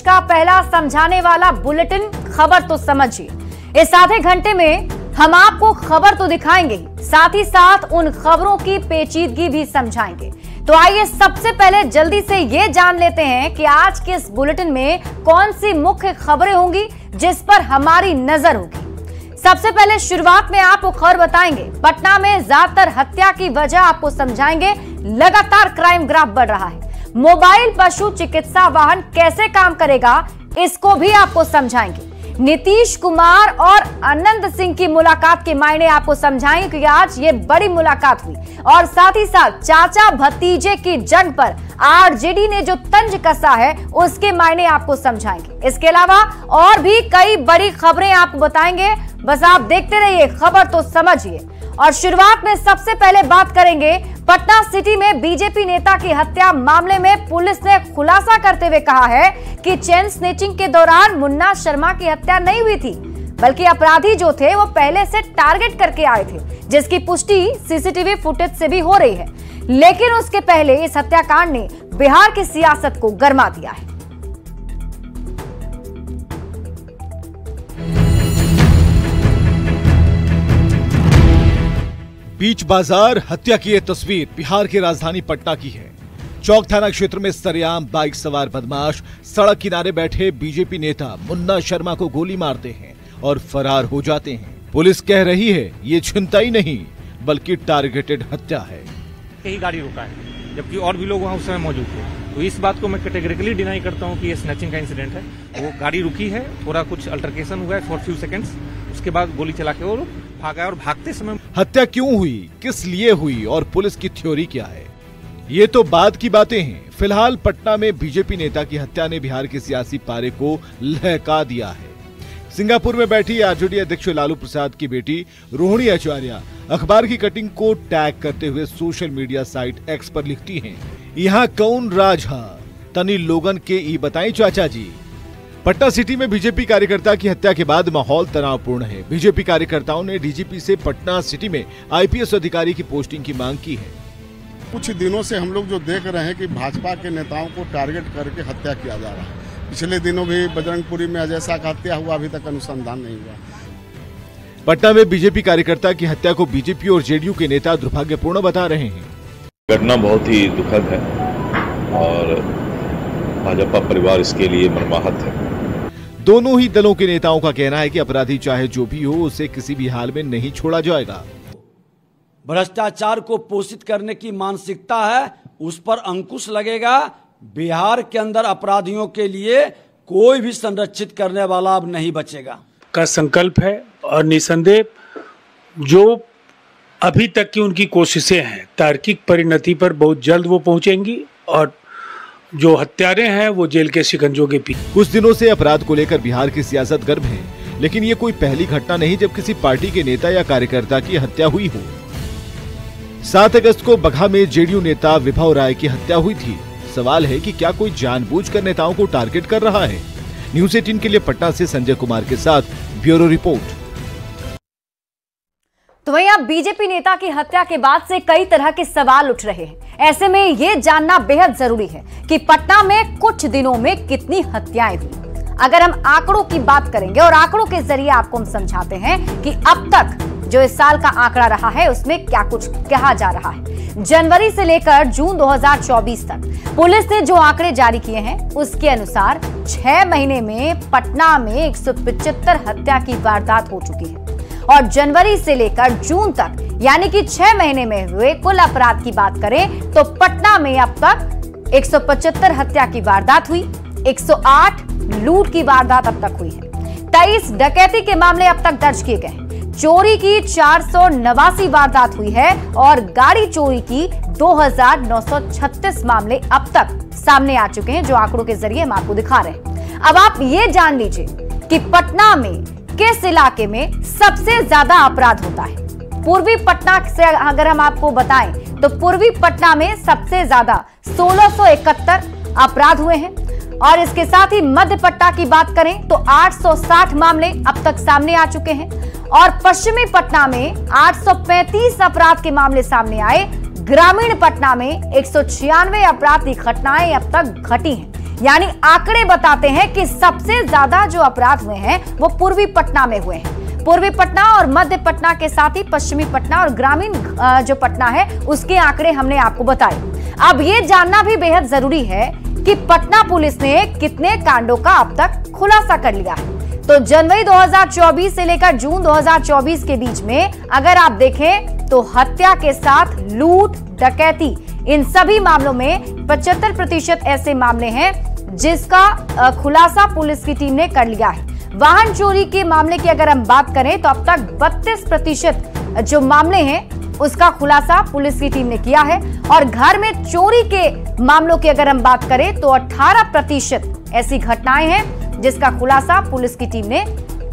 का पहला समझाने वाला बुलेटिन खबर तो समझिए। इस आधे घंटे में हम आपको खबर तो दिखाएंगे, साथ ही साथ उन खबरों की पेचीदगी भी समझाएंगे। तो आइए सबसे पहले जल्दी से ये जान लेते हैं कि आज के इस बुलेटिन में कौन सी मुख्य खबरें होंगी जिस पर हमारी नजर होगी। सबसे पहले शुरुआत में आपको खबर बताएंगे, पटना में ज्यादातर हत्या की वजह आपको समझाएंगे। लगातार क्राइम ग्राफ बढ़ रहा है। मोबाइल पशु चिकित्सा वाहन कैसे काम करेगा, इसको भी आपको समझाएंगे। नीतीश कुमार और आनंद सिंह की मुलाकात के मायने आपको समझाएंगे क्योंकि आज ये बड़ी मुलाकात हुई। और साथ ही साथ चाचा भतीजे की जंग पर आरजेडी ने जो तंज कसा है उसके मायने आपको समझाएंगे। इसके अलावा और भी कई बड़ी खबरें आपको बताएंगे, बस आप देखते रहिए, खबर तो समझिए। और शुरुआत में सबसे पहले बात करेंगे, पटना सिटी में बीजेपी नेता की हत्या मामले में पुलिस ने खुलासा करते हुए कहा है कि चेन स्नेचिंग के दौरान मुन्ना शर्मा की हत्या नहीं हुई थी, बल्कि अपराधी जो थे वो पहले से टारगेट करके आए थे, जिसकी पुष्टि सीसीटीवी फुटेज से भी हो रही है। लेकिन उसके पहले इस हत्याकांड ने बिहार की सियासत को गरमा दिया है। बीच बाजार हत्या की यह तस्वीर बिहार की राजधानी पटना की है। चौक थाना क्षेत्र में सरेआम बाइक सवार बदमाश सड़क किनारे बैठे बीजेपी नेता मुन्ना शर्मा को गोली मारते हैं और फरार हो जाते हैं। पुलिस कह रही है ये छिनताई नहीं बल्कि टारगेटेड हत्या है। यही गाड़ी रुका है जबकि और भी लोग वहाँ उस समय मौजूद थे, तो इस बात को मैं कैटेगरिकली डिनाई करता हूँ कि ये स्नैचिंग का इंसिडेंट है। वो गाड़ी रुकी है, थोड़ा कुछ अल्टरकेशन हुआ है फॉर फ्यू सेकंड्स, उसके बाद गोली चला के वो भागा। और भागते समय हत्या क्यों हुई, किस लिए हुई और पुलिस की थ्योरी क्या है, ये तो बाद की बातें हैं। फिलहाल पटना में बीजेपी नेता की हत्या ने बिहार के सियासी पारे को लहका दिया है। सिंगापुर में बैठी आरजेडी अध्यक्ष लालू प्रसाद की बेटी रोहिणी आचार्य अखबार की कटिंग को टैग करते हुए सोशल मीडिया साइट एक्स पर लिखती हैं, यहाँ कौन राज है, तनी लोगन के ई बताएं चाचा जी। पटना सिटी में बीजेपी कार्यकर्ता की हत्या के बाद माहौल तनावपूर्ण है। बीजेपी कार्यकर्ताओं ने डीजीपी से पटना सिटी में आईपीएस अधिकारी की पोस्टिंग की मांग की है। कुछ दिनों से हम लोग जो देख रहे हैं कि भाजपा के नेताओं को टारगेट करके हत्या किया जा रहा है। पिछले दिनों भी बजरंगपुरी में अजय शाह का हत्या हुआ, अभी तक अनुसंधान नहीं हुआ। पटना में बीजेपी कार्यकर्ता की हत्या को बीजेपी और जेडीयू के नेता दुर्भाग्यपूर्ण बता रहे हैं। घटना बहुत ही दुखद है और भाजपा परिवार इसके लिए मर्माहत है। दोनों ही दलों के नेताओं का कहना है कि अपराधी चाहे जो भी हो उसे किसी भी हाल में नहीं छोड़ा जाएगा। भ्रष्टाचार को पोषित करने की मानसिकता है, उस पर अंकुश लगेगा। बिहार के अंदर अपराधियों के लिए कोई भी संरक्षित करने वाला अब नहीं बचेगा का संकल्प है। और निसंदेह जो अभी तक की उनकी कोशिशें हैं तार्किक परिणति पर बहुत जल्द वो पहुंचेंगी और जो हत्यारे हैं वो जेल के शिकंजों के पीछे। कुछ दिनों से अपराध को लेकर बिहार की सियासत गर्म है, लेकिन ये कोई पहली घटना नहीं जब किसी पार्टी के नेता या कार्यकर्ता की हत्या हुई हो। 7 अगस्त को बगहा में जेडीयू नेता विभव राय की हत्या हुई थी। सवाल है कि क्या कोई जानबूझकर नेताओं को टारगेट कर रहा है। न्यूज़ 18 के लिए पटना से संजय कुमार के साथ ब्यूरो रिपोर्ट। तो वहीं अब बीजेपी नेता की हत्या के बाद से कई तरह के सवाल उठ रहे हैं। ऐसे में यह जानना बेहद जरूरी है कि पटना में कुछ दिनों में कितनी हत्याएं हुई। अगर हम आंकड़ों की बात करेंगे और आंकड़ों के जरिए आपको हम समझाते हैं कि अब तक जो इस साल का आंकड़ा रहा है उसमें क्या कुछ कहा जा रहा है। जनवरी से लेकर जून 2024 तक पुलिस ने जो आंकड़े जारी किए हैं उसके अनुसार 6 महीने में पटना में 175 हत्या की वारदात हो चुकी है। और जनवरी से लेकर जून तक यानी कि 6 महीने में हुए कुल अपराध की बात करें तो पटना में अब तक 175 हत्या की वारदात हुई, 108 लूट की वारदात अब तक हुई है, 23 डकैती के मामले अब तक दर्ज किए गए हैं, चोरी की 489 वारदात हुई है और गाड़ी चोरी की 2936 मामले अब तक सामने आ चुके हैं, जो आंकड़ों के जरिए हम आपको दिखा रहे हैं। अब आप ये जान लीजिए कि पटना में किस इलाके में सबसे ज्यादा अपराध होता है। पूर्वी पटना से अगर हम आपको बताएं तो पूर्वी पटना में सबसे ज्यादा 1671 अपराध हुए हैं और इसके साथ ही मध्य पटना की बात करें तो 860 मामले अब तक सामने आ चुके हैं और पश्चिमी पटना में 835 अपराध के मामले सामने आए। ग्रामीण पटना में 196 अपराध की घटनाएं अब तक घटी हैं। यानी आंकड़े बताते हैं कि सबसे ज्यादा जो अपराध हुए हैं वो पूर्वी पटना में हुए हैं। पूर्वी पटना और मध्य पटना के साथ ही पश्चिमी पटना और ग्रामीण जो पटना है उसके आंकड़े हमने आपको बताए। अब ये जानना भी बेहद जरूरी है कि पटना पुलिस ने कितने कांडों का अब तक खुलासा कर लिया है। तो जनवरी 2024 से लेकर जून 2024 के बीच में अगर आप देखें तो हत्या के साथ लूट, डकैती, इन सभी मामलों में 75% ऐसे मामले हैं जिसका खुलासा पुलिस की टीम ने कर लिया है। वाहन चोरी के मामले की अगर हम बात करें तो अब तक 32% जो मामले हैं उसका खुलासा पुलिस की टीम ने किया है। और घर में चोरी के मामलों की अगर हम बात करें तो 18% ऐसी घटनाएं हैं जिसका खुलासा पुलिस की टीम ने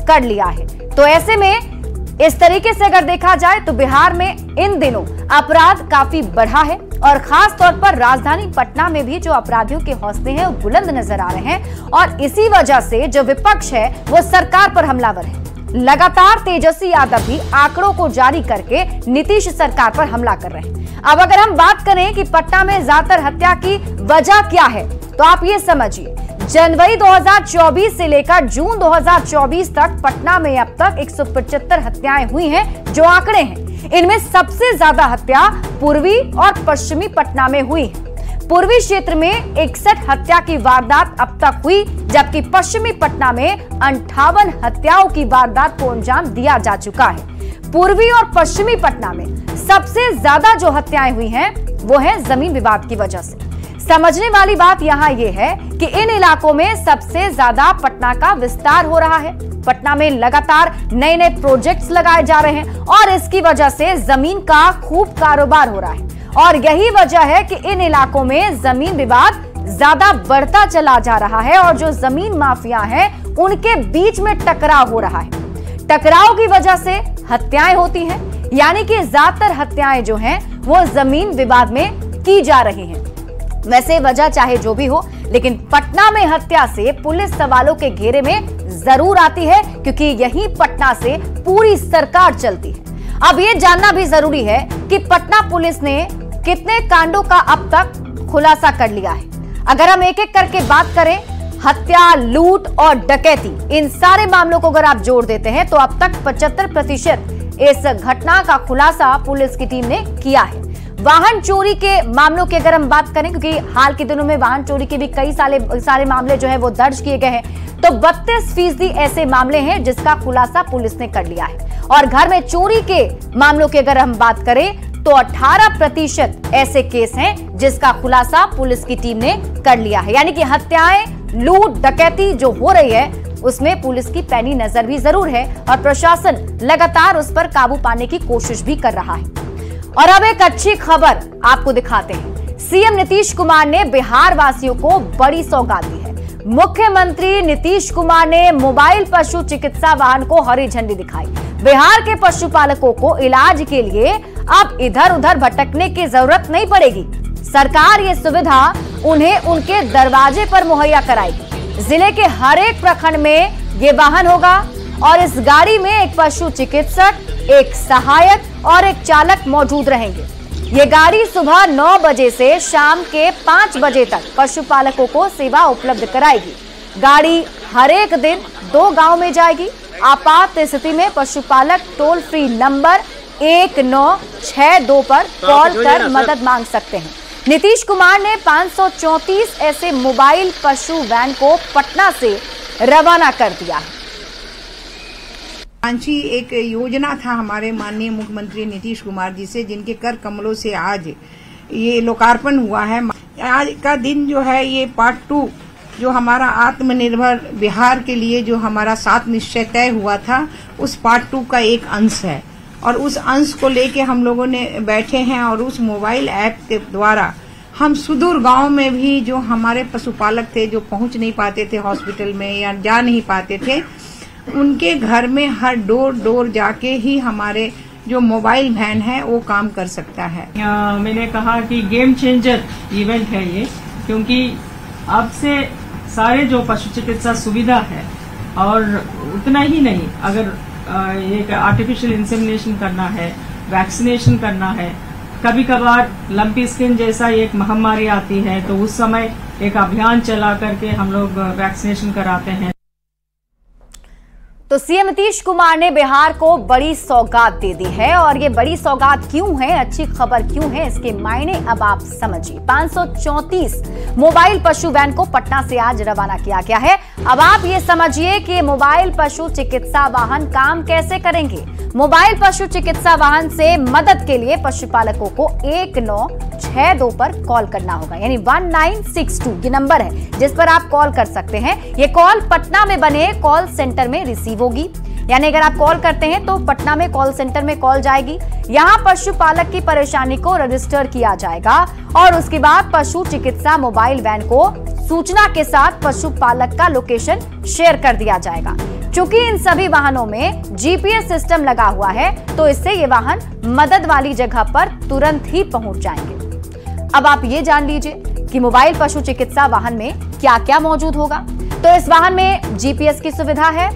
कर लिया है। तो ऐसे में इस तरीके से अगर देखा जाए तो बिहार में इन दिनों अपराध काफी बढ़ा है और खास तौर पर राजधानी पटना में भी जो अपराधियों के हौसले हैं वो बुलंद नजर आ रहे हैं। और इसी वजह से जो विपक्ष है वो सरकार पर हमलावर है। लगातार तेजस्वी यादव भी आंकड़ों को जारी करके नीतीश सरकार पर हमला कर रहे हैं। अब अगर हम बात करें कि पटना में ज्यादातर हत्या की वजह क्या है तो आप ये समझिए, जनवरी 2024 से लेकर जून 2024 तक पटना में अब तक 175 हत्याएं हुई हैं। जो आंकड़े हैं इनमें सबसे ज्यादा हत्या पूर्वी और पश्चिमी पटना में हुई है। पूर्वी क्षेत्र में 61 हत्या की वारदात अब तक हुई, जबकि पश्चिमी पटना में 58 हत्याओं की वारदात को अंजाम दिया जा चुका है। पूर्वी और पश्चिमी पटना में सबसे ज्यादा जो हत्याएं हुई हैं वो है जमीन विवाद की वजह से। समझने वाली बात यहाँ ये है कि इन इलाकों में सबसे ज्यादा पटना का विस्तार हो रहा है। पटना में लगातार नए नए प्रोजेक्ट्स लगाए जा रहे हैं और इसकी वजह से जमीन का खूब कारोबार हो रहा है। और यही वजह है कि इन इलाकों में जमीन विवाद ज्यादा बढ़ता चला जा रहा है और जो जमीन माफिया हैं उनके बीच में टकराव हो रहा है। टकराव की वजह से हत्याएं होती हैं, यानी कि ज्यादातर हत्याएं जो हैं वो जमीन विवाद में की जा रही हैं। वैसे वजह चाहे जो भी हो, लेकिन पटना में हत्या से पुलिस सवालों के घेरे में जरूर आती है, क्योंकि यही पटना से पूरी सरकार चलती है। अब ये जानना भी जरूरी है कि पटना पुलिस ने कितने कांडों का अब तक खुलासा कर लिया है। अगर हम एक एक करके बात करें, हत्या, लूट और डकैती, इन सारे मामलों को अगर आप जोड़ देते हैं तो अब तक 75% इस घटना का खुलासा पुलिस की टीम ने किया है। वाहन चोरी के मामलों की अगर हम बात करें, क्योंकि हाल के दिनों में वाहन चोरी के भी कई सारे मामले जो है वो दर्ज किए गए हैं, तो 32% ऐसे मामले हैं जिसका खुलासा पुलिस ने कर लिया है। और घर में चोरी के मामलों की अगर हम बात करें तो 18% ऐसे केस हैं जिसका खुलासा पुलिस की टीम ने कर लिया है। यानी कि हत्याएं, लूट, डकैती जो हो रही है उसमें पुलिस की पैनी नजर भी जरूर है और प्रशासन लगातार उस पर काबू पाने की कोशिश भी कर रहा है। और अब एक अच्छी खबर आपको दिखाते हैं। सीएम नीतीश कुमार ने बिहार वासियों को बड़ी सौगात दी है। मुख्यमंत्री नीतीश कुमार ने मोबाइल पशु चिकित्सा वाहन को हरी झंडी दिखाई। बिहार के पशुपालकों को इलाज के लिए अब इधर उधर भटकने की जरूरत नहीं पड़ेगी। सरकार ये सुविधा उन्हें उनके दरवाजे पर मुहैया कराएगी। जिले के हर एक प्रखंड में ये वाहन होगा और इस गाड़ी में एक पशु चिकित्सक, एक सहायक और एक चालक मौजूद रहेंगे। ये गाड़ी सुबह 9 बजे से शाम के 5 बजे तक पशुपालकों को सेवा उपलब्ध कराएगी। गाड़ी हर एक दिन 2 गांव में जाएगी। आपात स्थिति में पशुपालक टोल फ्री नंबर 1962 पर कॉल कर मदद मांग सकते हैं। नीतीश कुमार ने 534 ऐसे मोबाइल पशु वैन को पटना से रवाना कर दिया है। आंची एक योजना था हमारे माननीय मुख्यमंत्री नीतीश कुमार जी से, जिनके कर कमलों से आज ये लोकार्पण हुआ है। आज का दिन जो है ये पार्ट 2 जो हमारा आत्मनिर्भर बिहार के लिए जो हमारा 7 निश्चय तय हुआ था, उस पार्ट 2 का एक अंश है। और उस अंश को लेके हम लोगों ने बैठे हैं और उस मोबाइल ऐप के द्वारा हम सुदूर गांव में भी जो हमारे पशुपालक थे, जो पहुंच नहीं पाते थे हॉस्पिटल में या जा नहीं पाते थे, उनके घर में हर डोर जाके ही हमारे जो मोबाइल वैन है वो काम कर सकता है। मैंने कहा कि गेम चेंजर इवेंट है ये, क्योंकि अब से सारे जो पशु चिकित्सा सुविधा है, और उतना ही नहीं, अगर एक आर्टिफिशियल इंसेमिनेशन करना है, वैक्सीनेशन करना है, कभी कभार लंपी स्किन जैसा एक महामारी आती है तो उस समय एक अभियान चला करके हम लोग वैक्सीनेशन कराते हैं। तो सीएम नीतीश कुमार ने बिहार को बड़ी सौगात दे दी है, और ये बड़ी सौगात क्यों है, अच्छी खबर क्यों है, इसके मायने अब आप समझिए। 534 मोबाइल पशु वैन को पटना से आज रवाना किया गया है। अब आप ये समझिए कि मोबाइल पशु चिकित्सा वाहन काम कैसे करेंगे। मोबाइल पशु चिकित्सा वाहन से मदद के लिए पशुपालकों को 1962 पर कॉल करना होगा, यानी 1962 ये नंबर है जिस पर आप कॉल कर सकते हैं। ये कॉल पटना में बने कॉल सेंटर में रिसीव होगी, यानी अगर आप कॉल करते हैं तो पटना में कॉल सेंटर में कॉल जाएगी। यहां पशुपालक की परेशानी को रजिस्टर किया जाएगा और उसके बाद पशु चिकित्सा मोबाइल वैन को सूचना के साथ पशुपालक का लोकेशन शेयर कर दिया जाएगा। चूंकि इन सभी वाहनों में जीपीएस सिस्टम लगा हुआ है तो इससे ये वाहन मदद वाली जगह पर तुरंत ही पहुंच जाएंगे। अब आप ये जान लीजिए कि मोबाइल पशु चिकित्सा वाहन में क्या क्या मौजूद होगा। तो इस वाहन में जीपीएस की सुविधा है,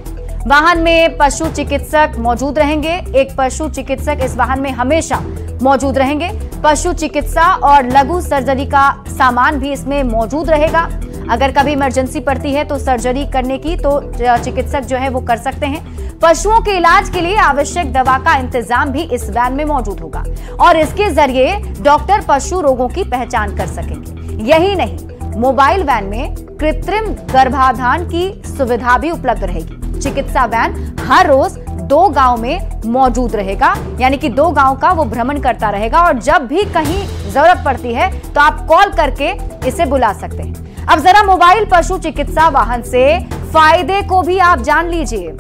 वाहन में पशु चिकित्सक मौजूद रहेंगे, एक पशु चिकित्सक इस वाहन में हमेशा मौजूद रहेंगे। पशु चिकित्सा और लघु सर्जरी का सामान भी इसमें मौजूद रहेगा। अगर कभी इमरजेंसी पड़ती है तो सर्जरी करने की तो चिकित्सक जो है वो कर सकते हैं। पशुओं के इलाज के लिए आवश्यक दवा का इंतजाम भी इस वैन में मौजूद होगा और इसके जरिए डॉक्टर पशु रोगों की पहचान कर सकेंगे। यही नहीं, मोबाइल वैन में कृत्रिम गर्भाधान की सुविधा भी उपलब्ध रहेगी। चिकित्सा वैन हर रोज 2 गांव में मौजूद रहेगा, यानी कि 2 गांव का वो भ्रमण करता रहेगा और जब भी कहीं जरूरत पड़ती है तो आप कॉल करके इसे बुला सकते हैं। अब जरा मोबाइल पशु चिकित्सा वाहन से फायदे को भी आप जान लीजिए।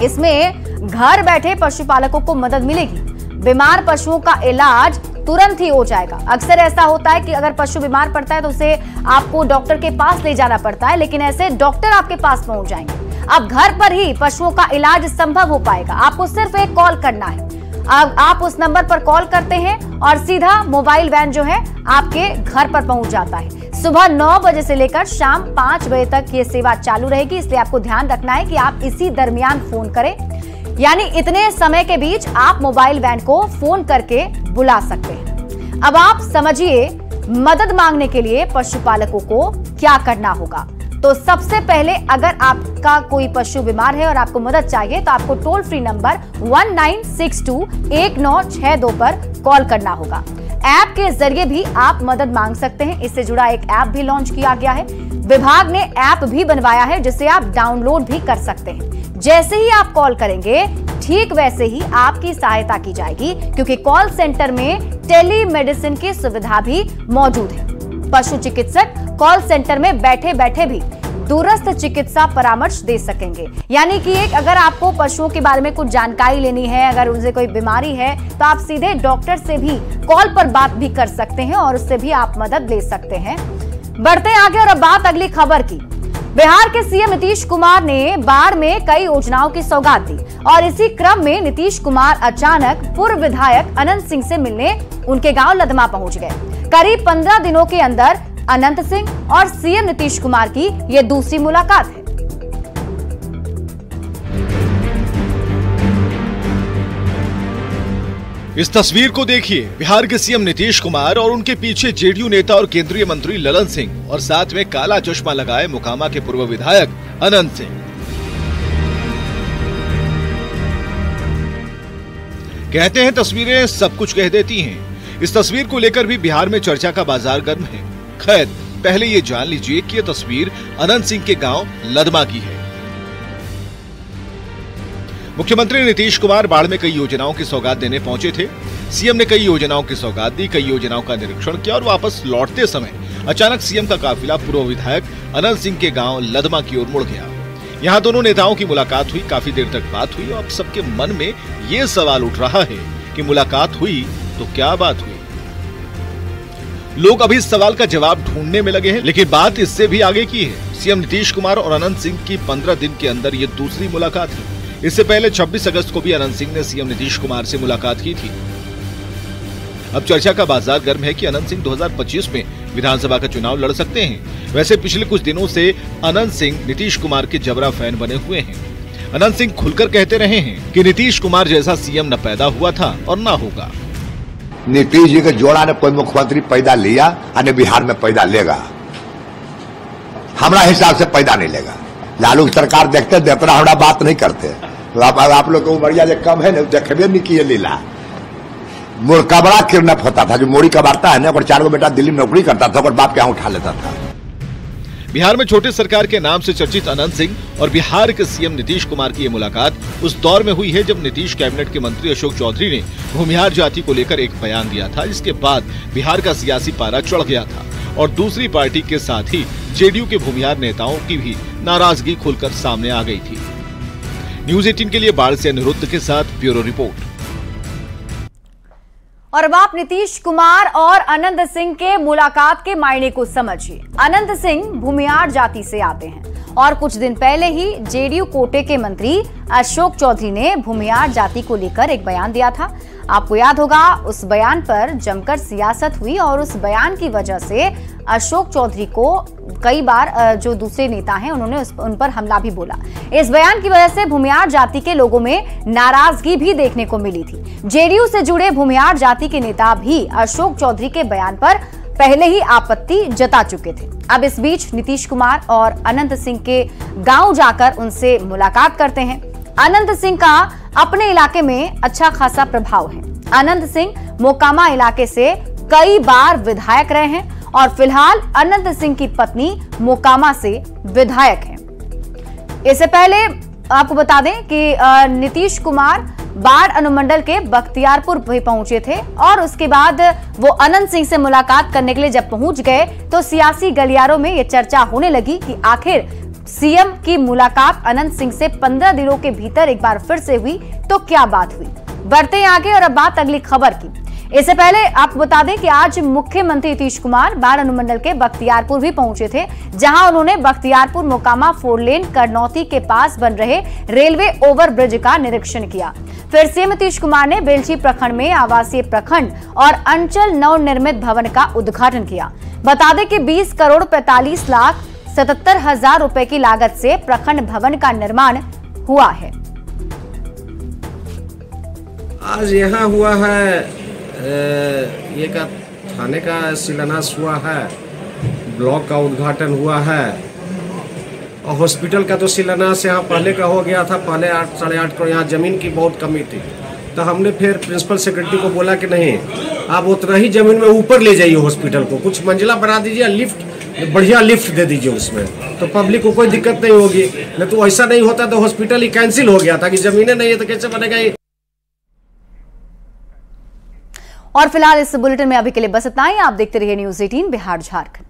इसमें घर बैठे पशुपालकों को मदद मिलेगी, बीमार पशुओं का इलाज तुरंत ही हो जाएगा। अक्सर ऐसा होता है कि अगर पशु बीमार पड़ता है तो उसे आपको डॉक्टर के पास ले जाना पड़ता है, लेकिन ऐसे डॉक्टर आपके पास पहुंच जाएंगे। अब घर पर ही पशुओं का इलाज संभव हो पाएगा। आपको सिर्फ एक कॉल करना है। अब आप उस नंबर पर कॉल करते हैं और सीधा मोबाइल वैन जो है आपके घर पर पहुंच जाता है। सुबह 9 बजे से लेकर शाम 5 बजे तक ये सेवा चालू रहेगी, इसलिए आपको ध्यान रखना है कि आप इसी दरमियान फोन करें, यानी इतने समय के बीच आप मोबाइल वैन को फोन करके बुला सकते हैं। अब आप समझिए मदद मांगने के लिए पशुपालकों को क्या करना होगा। तो सबसे पहले अगर आपका कोई पशु बीमार है और आपको मदद चाहिए तो आपको टोल फ्री नंबर 1962 पर कॉल करना होगा। ऐप के जरिए भी आप मदद मांग सकते हैं। इससे जुड़ा एक ऐप भी लॉन्च किया गया है। विभाग ने ऐप भी बनवाया है जिसे आप डाउनलोड भी कर सकते हैं। जैसे ही आप कॉल करेंगे ठीक वैसे ही आपकी सहायता की जाएगी, क्योंकि कॉल सेंटर में टेलीमेडिसिन की सुविधा भी मौजूद है। पशु चिकित्सक कॉल सेंटर में बैठे बैठे भी दूरस्थ चिकित्सा परामर्श दे सकेंगे, यानी कि एक अगर आपको पशुओं के बारे में कुछ जानकारी लेनी है, अगर उनसे कोई बीमारी है तो आप सीधे डॉक्टर से भी कॉल पर बात भी कर सकते हैं और उससे भी आप मदद ले सकते हैं। बढ़ते आगे और अब बात अगली खबर की। बिहार के सीएम नीतीश कुमार ने बाढ़ में कई योजनाओं की सौगात दी और इसी क्रम में नीतीश कुमार अचानक पूर्व विधायक अनंत सिंह से मिलने उनके गांव लदमा पहुंच गए। करीब 15 दिनों के अंदर अनंत सिंह और सीएम नीतीश कुमार की यह दूसरी मुलाकात है। इस तस्वीर को देखिए। बिहार के सीएम नीतीश कुमार और उनके पीछे जेडीयू नेता और केंद्रीय मंत्री ललन सिंह और साथ में काला चश्मा लगाए मोकामा के पूर्व विधायक अनंत सिंह। कहते हैं तस्वीरें सब कुछ कह देती हैं। इस तस्वीर को लेकर भी बिहार में चर्चा का बाजार गर्म है। खैर, पहले ये जान लीजिए कि यह तस्वीर अनंत सिंह के गांव लदमा की है। मुख्यमंत्री नीतीश कुमार बाढ़ में कई योजनाओं की सौगात देने पहुंचे थे। सीएम ने कई योजनाओं की सौगात दी, कई योजनाओं का निरीक्षण किया और वापस लौटते समय अचानक सीएम का काफिला पूर्व विधायक अनंत सिंह के गांव लदमा की ओर मुड़ गया। यहां दोनों नेताओं की मुलाकात हुई, काफी देर तक बात हुई और अब सबके मन में ये सवाल उठ रहा है कि मुलाकात हुई तो क्या बात हुई। लोग अभी इस सवाल का जवाब ढूंढने में लगे हैं, लेकिन बात इससे भी आगे की है। सीएम नीतीश कुमार और अनंत सिंह की 15 दिन के अंदर ये दूसरी मुलाकात है। इससे पहले 26 अगस्त को भी अनंत सिंह ने सीएम नीतीश कुमार से मुलाकात की थी। अब चर्चा का बाजार गर्म है कि अनंत सिंह 2025 में विधानसभा का चुनाव लड़ सकते हैं। वैसे पिछले कुछ दिनों से अनंत सिंह नीतीश कुमार के जबरा फैन बने हुए हैं। अनंत सिंह खुलकर कहते रहे हैं कि नीतीश कुमार जैसा सीएम न पैदा हुआ था और न होगा। नीतीश जी के जोड़ा ने कोई मुख्यमंत्री पैदा लिया और बिहार में पैदा लेगा। हमारा हिसाब से पैदा नहीं लेगा। लालू की सरकार देखते थे अपना हमारा बात नहीं करते। तो आप लोग को उमरिया जो कम है ना, देखे नहीं किए लीला। मुर्का बड़ा किडनैप होता था, जो मोड़ी कबाड़ता है ना, और 4 बेटा दिल्ली में नौकरी करता था और बाप के यहाँ उठा लेता था। बिहार में छोटे सरकार के नाम से चर्चित अनंत सिंह और बिहार के सीएम नीतीश कुमार की ये मुलाकात उस दौर में हुई है जब नीतीश कैबिनेट के मंत्री अशोक चौधरी ने भूमिहार जाति को लेकर एक बयान दिया था, जिसके बाद बिहार का सियासी पारा चढ़ गया था और दूसरी पार्टी के साथ ही जेडीयू के भूमिहार नेताओं की भी नाराजगी खुलकर सामने आ गई थी। न्यूज़ 18 के लिए बाढ़ से अनिरुद्ध के साथ ब्यूरो रिपोर्ट। और अब आप नीतीश कुमार और अनंत सिंह के मुलाकात के मायने को समझिए। अनंत सिंह भूमिहार जाति से आते हैं और कुछ दिन पहले ही जेडीयू कोटे के मंत्री अशोक चौधरी ने भूमिहार जाति को लेकर एक बयान दिया था। आपको याद होगा, उस बयान पर जमकर सियासत हुई और उस बयान की वजह से अशोक चौधरी को कई बार जो दूसरे नेता हैं उन्होंने उन पर हमला भी बोला। इस बयान की वजह से भूमिहार जाति के लोगों में नाराजगी भी देखने को मिली थी। जेडीयू से जुड़े भूमिहार जाति के नेता भी अशोक चौधरी के बयान पर पहले ही आपत्ति जता चुके थे। अब इस बीच नीतीश कुमार और अनंत सिंह के गांव जाकर उनसे मुलाकात करते हैं। अनंत सिंह का अपने इलाके में अच्छा खासा प्रभाव है। अनंत सिंह मोकामा इलाके से कई बार विधायक रहे हैं और फिलहाल अनंत सिंह की पत्नी मोकामा से विधायक हैं। इससे पहले आपको बता दें कि नीतीश कुमार बाढ़ अनुमंडल के बख्तियारपुर भी पहुंचे थे और उसके बाद वो अनंत सिंह से मुलाकात करने के लिए जब पहुंच गए तो सियासी गलियारों में ये चर्चा होने लगी कि आखिर सीएम की मुलाकात अनंत सिंह से 15 दिनों के भीतर एक बार फिर से हुई तो क्या बात हुई। बढ़ते हैं आगे और अब बात अगली खबर की। इससे पहले आपको बता दें कि आज मुख्यमंत्री नीतीश कुमार बाढ़ अनुमंडल के बख्तियारपुर भी पहुंचे थे, जहां उन्होंने बख्तियारपुर मोकामा 4 लेन करनौती के पास बन रहे रेलवे ओवरब्रिज का निरीक्षण किया। फिर सीएम नीतीश कुमार ने बेलछी प्रखंड में आवासीय प्रखंड और अंचल नवनिर्मित भवन का उद्घाटन किया। बता दें कि 20 करोड़ 45 लाख 77 हजार रुपए की लागत से प्रखंड भवन का निर्माण हुआ है। आज यहाँ हुआ है ये का थाने का शिलान्यास हुआ है, ब्लॉक का उद्घाटन हुआ है और हॉस्पिटल का तो शिलान्यास यहाँ पहले का हो गया था। पहले 8 साढ़े 8 करोड़ यहाँ जमीन की बहुत कमी थी, तो हमने फिर प्रिंसिपल सेक्रेटरी को बोला कि नहीं, आप उतना ही जमीन में ऊपर ले जाइए हॉस्पिटल को, कुछ मंजिला बना दीजिए, लिफ्ट बढ़िया लिफ्ट दे दीजिए उसमें, तो पब्लिक को कोई दिक्कत नहीं होगी। नहीं तो ऐसा नहीं होता तो हॉस्पिटल ही कैंसिल हो गया था कि जमीनें नहीं है तो कैसे बनेगा ये। और फिलहाल इस बुलेटिन में अभी के लिए बस इतना ही। आप देखते रहिए न्यूज़ 18 बिहार झारखंड।